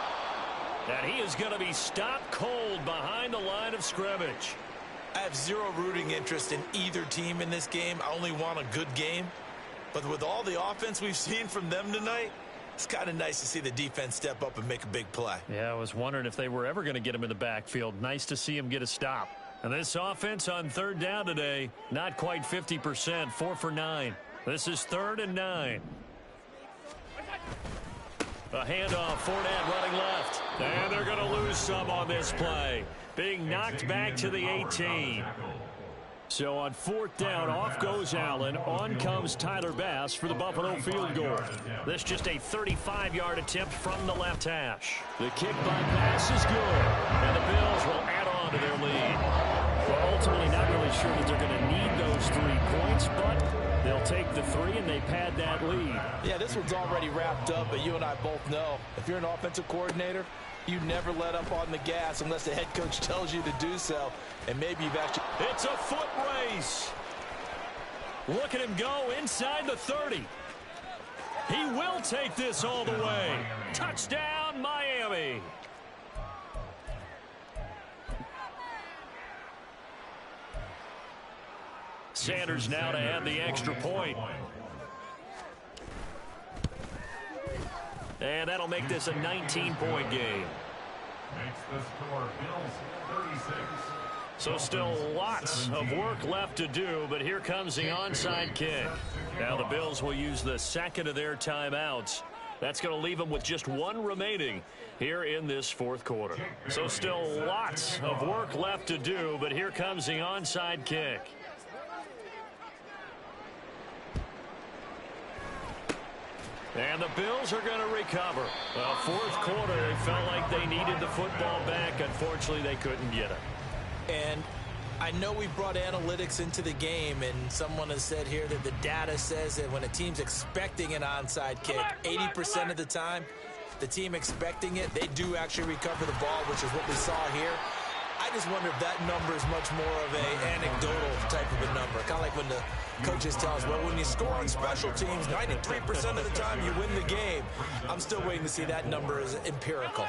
And he is going to be stopped cold behind the line of scrimmage. I have zero rooting interest in either team in this game. I only want a good game. But with all the offense we've seen from them tonight, it's kind of nice to see the defense step up and make a big play. Yeah, I was wondering if they were ever going to get him in the backfield. Nice to see him get a stop. And this offense on 3rd down today, not quite 50%, 4 for 9. This is 3rd and 9. A handoff, Fournette running left. And they're going to lose some on this play. Being knocked back to the 18. So on 4th down, off goes Allen. On comes Tyler Bass for the Buffalo field goal. This just a 35-yard attempt from the left hash. The kick by Bass is good. And the Bills will add on to their lead. Well, ultimately not really sure that they're going to need those 3 points, but They'll take the 3, and they pad that lead. Yeah, this one's already wrapped up, but you and I both know if you're an offensive coordinator, you never let up on the gas unless the head coach tells you to do so. And maybe you've actually... It's a foot race. Look at him go inside the 30. He will take this all the way. Touchdown, Miami. Sanders now to add the extra point. And that'll make this a 19-point game. Makes the score Bills 36. So still lots of work left to do, but here comes the onside kick. Now the Bills will use the second of their timeouts. That's going to leave them with just 1 remaining here in this fourth quarter. So still lots of work left to do, but here comes the onside kick. And the Bills are going to recover. Well, fourth quarter, they felt like they needed the football back. Unfortunately, they couldn't get it. And I know we brought analytics into the game, and someone has said here that the data says that when a team's expecting an onside kick, 80% of the time, the team expecting it, they do actually recover the ball, which is what we saw here. I just wonder if that number is much more of a anecdotal type of a number. Kind of like when the coaches tell us, well, when you score on special teams, 93% of the time you win the game. I'm still waiting to see that number as empirical.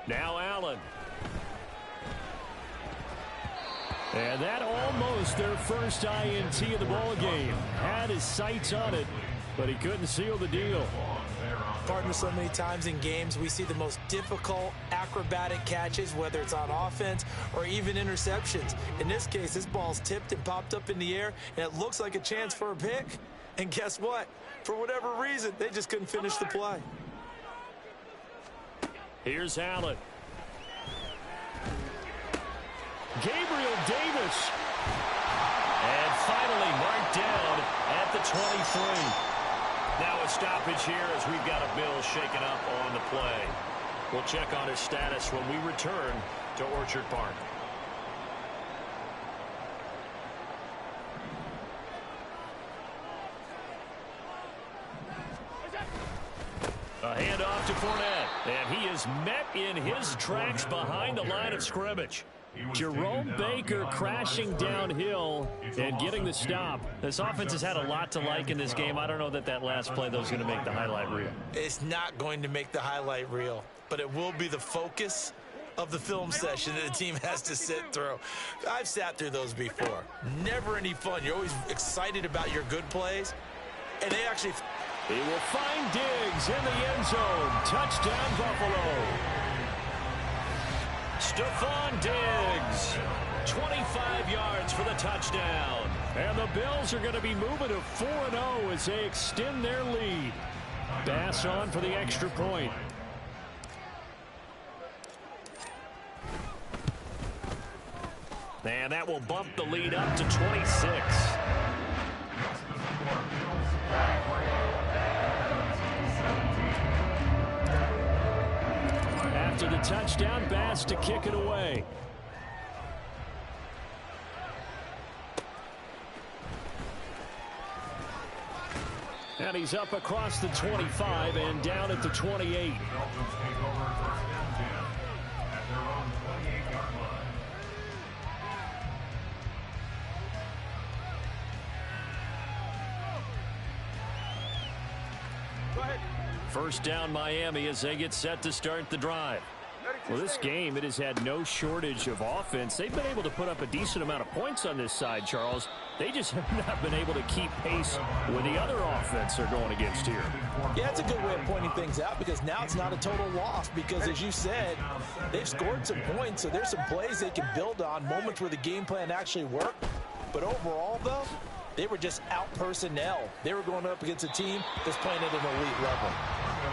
Now Allen. And that almost their first INT of the ball game. Had his sights on it, but he couldn't seal the deal. Partner, so many times in games we see the most difficult acrobatic catches, whether it's on offense or even interceptions. In this case, this ball's tipped and popped up in the air, and it looks like a chance for a pick. And guess what? For whatever reason, they just couldn't finish the play. Here's Allen. Gabriel Davis. And finally marked down at the 23. Now a stoppage here as we've got a Bill shaken up on the play. We'll check on his status when we return to Orchard Park. A handoff to Fournette, and he is met in his tracks behind the line of scrimmage. Jerome Baker crashing downhill and getting the stop. This offense has had a lot to like in this game. I don't know that last play, though, is going to make the highlight reel. It's not going to make the highlight reel, but it will be the focus of the film session that the team has to sit through. I've sat through those before. Never any fun. You're always excited about your good plays, and they actually... He will find Diggs in the end zone. Touchdown, Buffalo. Stephon Diggs, 25 yards for the touchdown. And the Bills are going to be moving to 4-0 as they extend their lead. Bass on for the extra point. And that will bump the lead up to 26. After the touchdown, Bass to kick it away. And he's up across the 25 and down at the 28. Dolphins take over first and 10 at their own 28-yard line. First down Miami as they get set to start the drive. Well, this game, it has had no shortage of offense. They've been able to put up a decent amount of points on this side, Charles. They just have not been able to keep pace with the other offense they're going against here. Yeah, it's a good way of pointing things out because now it's not a total loss because, as you said, they've scored some points, so there's some plays they can build on, moments where the game plan actually worked. But overall, though, they were just out personnel. They were going up against a team that's playing at an elite level.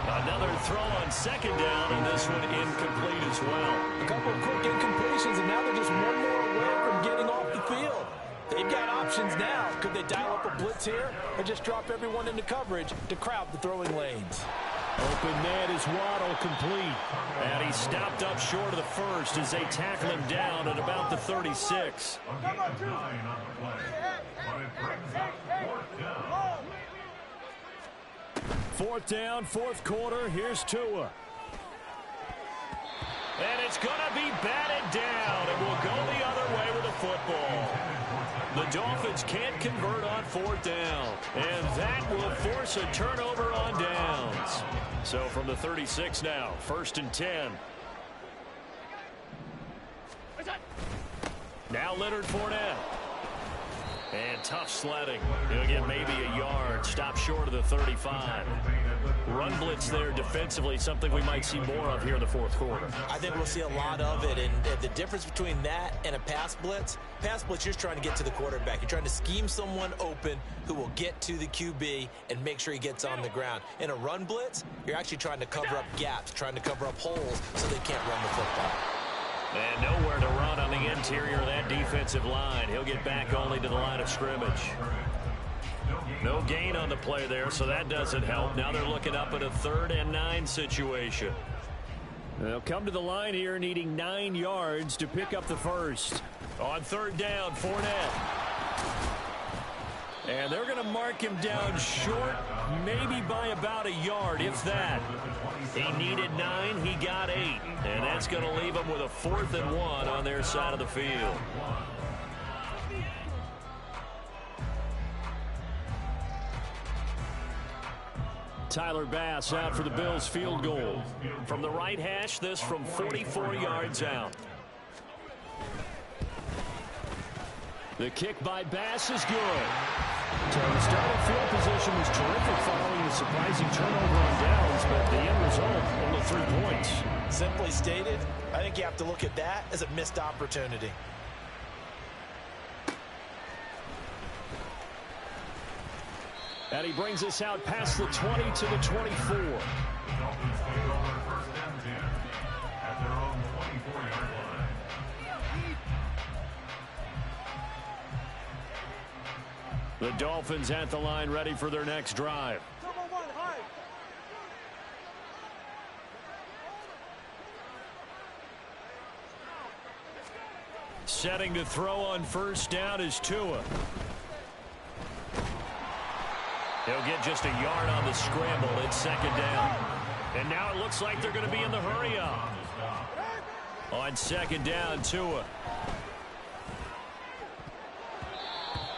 Another throw on second down, and this one incomplete as well. A couple of quick incompletions, and now they're just one more away from getting off the field. They've got options now. Could they dial up a blitz here or just drop everyone into coverage to crowd the throwing lanes? Open man is Waddle, complete. And he stopped up short of the first as they tackle him down at about the 36. Fourth down, fourth quarter. Here's Tua. And it's going to be batted down. It will go the other way with the football. The Dolphins can't convert on fourth down. And that will force a turnover on downs. So from the 36 now, 1st and 10. Now Leonard Fournette. And tough sledding. He'll get maybe a yard. Stop short of the 35. Run blitz there defensively, something we might see more of here in the fourth quarter. I think we'll see a lot of it. And the difference between that and a pass blitz, you're just trying to get to the quarterback. You're trying to scheme someone open who will get to the QB and make sure he gets on the ground. In a run blitz, you're actually trying to cover up gaps, trying to cover up holes so they can't run the football. And nowhere to run on the interior of that defensive line. He'll get back only to the line of scrimmage. No gain on the play there, so that doesn't help. Now they're looking up at a 3rd and 9 situation. They'll come to the line here needing 9 yards to pick up the first. On 3rd down, Fournette. And they're going to mark him down short, maybe by about a yard, if that. He needed 9, he got 8. And that's going to leave him with a 4th and 1 on their side of the field. Tyler Bass out for the Bills field goal. From the right hash, this from 44 yards out. The kick by Bass is good. So the starting field position was terrific following the surprising turnover on downs, but the end result, only 3 points. Simply stated, I think you have to look at that as a missed opportunity. And he brings us out past the 20 to the 24. The Dolphins at the line, ready for their next drive. Setting to throw on 1st down is Tua. He'll get just a yard on the scramble. It's 2nd down. And now it looks like they're going to be in the hurry up. On 2nd down, Tua.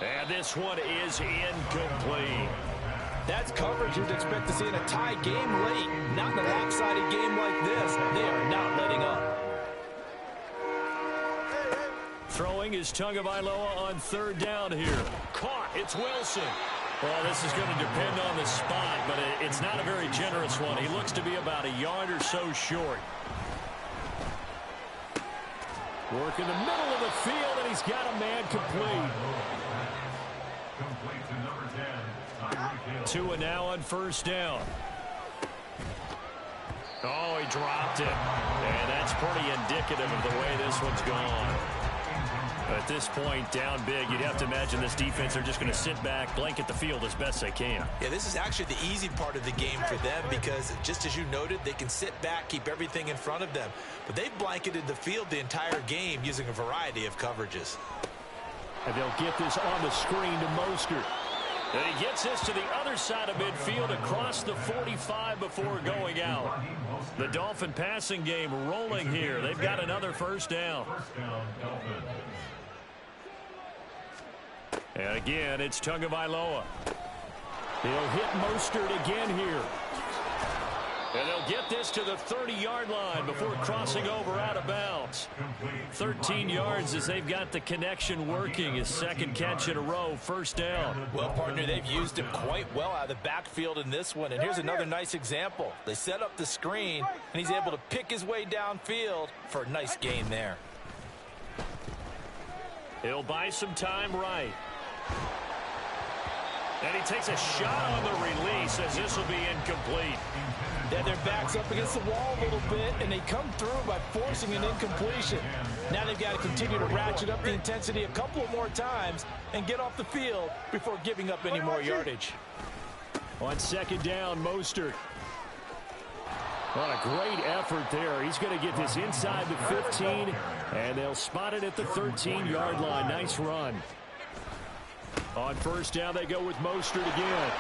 And this one is incomplete. That's coverage you'd expect to see in a tie game late. Not in a lopsided game like this. They are not letting up. Throwing is Tagovailoa on 3rd down here. Caught. It's Wilson. Well, this is going to depend on the spot, but it's not a very generous one. He looks to be about a yard or so short. Work in the middle of the field, and he's got a man complete. Tua now on 1st down. Oh, he dropped it. And that's pretty indicative of the way this one's gone. At this point, down big, you'd have to imagine this defense are just going to sit back, blanket the field as best they can. Yeah, this is actually the easy part of the game for them because, just as you noted, they can sit back, keep everything in front of them. But they've blanketed the field the entire game using a variety of coverages. And they'll get this on the screen to Mostert. And he gets this to the other side of midfield across the 45 before going out. The Dolphin passing game rolling here. They've got another 1st down. And again, it's Tagovailoa. He'll hit Mostert again here. And they'll get this to the 30-yard line before crossing over out of bounds. 13 yards as they've got the connection working. His 2nd catch in a row, 1st down. Well, partner, they've used him quite well out of the backfield in this one. And here's another nice example. They set up the screen, and he's able to pick his way downfield for a nice gain there. He'll buy some time right. And he takes a shot on the release as this will be incomplete. Yeah, their back's up against the wall a little bit, and they come through by forcing an incompletion. Now they've got to continue to ratchet up the intensity a couple of more times and get off the field before giving up any more yardage. On 2nd down, Mostert. What a great effort there. He's going to get this inside the 15, and they'll spot it at the 13-yard line. Nice run. On first down, they go with Mostert again.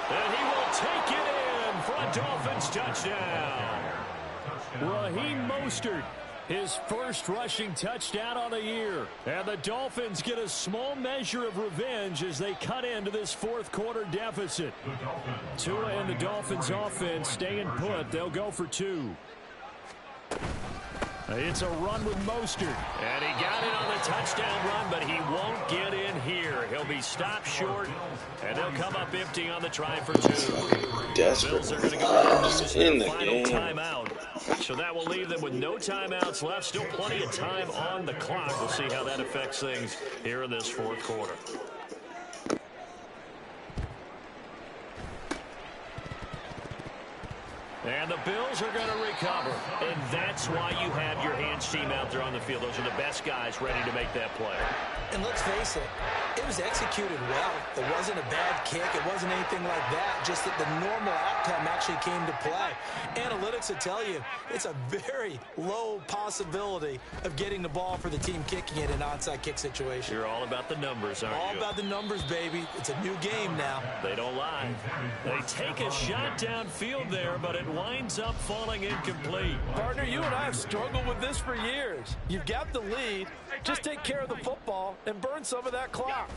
And he will take it in for a Dolphins touchdown. Raheem Mostert, his first rushing touchdown on the year. And the Dolphins get a small measure of revenge as they cut into this fourth quarter deficit. Tua and the Dolphins offense staying put. They'll go for 2. It's a run with Mostert. And he got it on the touchdown run, but he won't get in here. He'll be stopped short, and they'll come up empty on the try for 2. Desperate. Bills are going to go ahead and use in their the final game. timeout. So that will leave them with no timeouts left. Still plenty of time on the clock. We'll see how that affects things here in this fourth quarter. And the Bills are going to recover. And that's why you have your hands team out there on the field. Those are the best guys ready to make that play. And let's face it, it was executed well. It wasn't a bad kick. It wasn't anything like that. Just that the normal outcome actually came to play. Analytics will tell you it's a very low possibility of getting the ball for the team kicking it in an onside kick situation. You're all about the numbers, aren't you? All about the numbers, baby. It's a new game now. They don't lie. They take a shot downfield there, but it winds up falling incomplete. Partner, you and I have struggled with this for years. You've got the lead. Just take care of the football and burn some of that clock.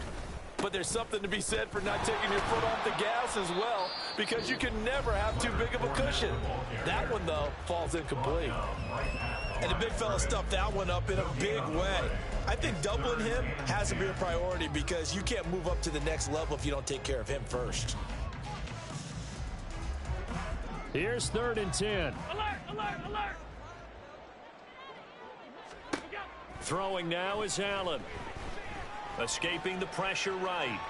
But there's something to be said for not taking your foot off the gas as well, because you can never have too big of a cushion. That one, though, falls incomplete. And the big fella stuffed that one up in a big way. I think doubling him has to be a priority because you can't move up to the next level if you don't take care of him first. Here's 3rd and 10. Alert, alert, alert. Throwing now is Allen. Escaping the pressure right.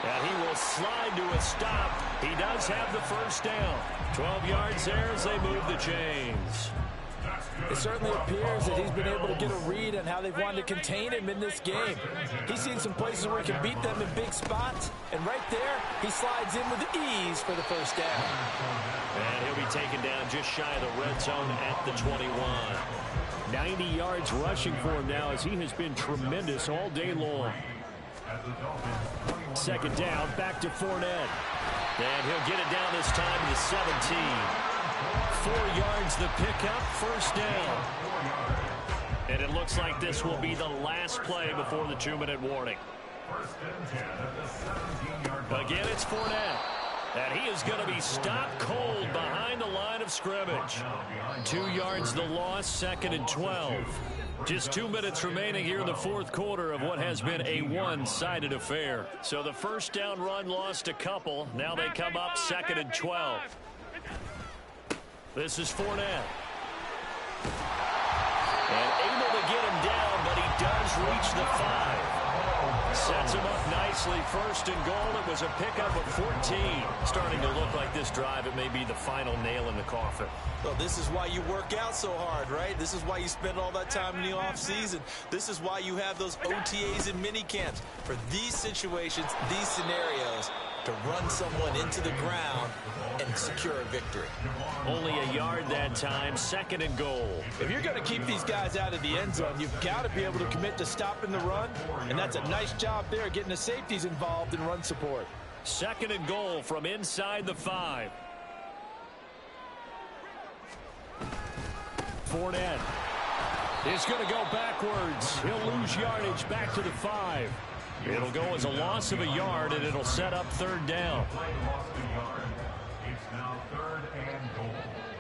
And he will slide to a stop. He does have the first down. 12 yards there as they move the chains. It certainly appears that he's been able to get a read on how they've wanted to contain him in this game. He's seen some places where he can beat them in big spots, and right there, he slides in with ease for the first down. And he'll be taken down just shy of the red zone at the 21. 90 yards rushing for him now as he has been tremendous all day long. 2nd down, back to Fournette. And he'll get it down this time to the 17. 4 yards the pickup, first down. And it looks like this will be the last play before the 2-minute warning. Again, it's Fournette. And he is going to be stopped cold behind the line of scrimmage. 2 yards the loss, 2nd and 12. Just 2 minutes remaining here in the fourth quarter of what has been a one-sided affair. So the first down run lost a couple. Now they come up 2nd and 12. This is Fournette. And able to get him down, but he does reach the 5. Sets him up nicely. 1st and goal. It was a pickup of 14. Starting to look like this drive, it may be the final nail in the coffin. Well, this is why you work out so hard, right? This is why you spend all that time in the offseason. This is why you have those OTAs and mini camps. For these situations, these scenarios, to run someone into the ground and secure a victory. Only a yard that time, 2nd and goal. If you're going to keep these guys out of the end zone, you've got to be able to commit to stopping the run, and that's a nice job there, getting the safeties involved in run support. 2nd and goal from inside the 5. Fournette is going to go backwards. He'll lose yardage back to the 5. It'll go as a loss of a yard, and it'll set up 3rd down. It's now 3rd and goal.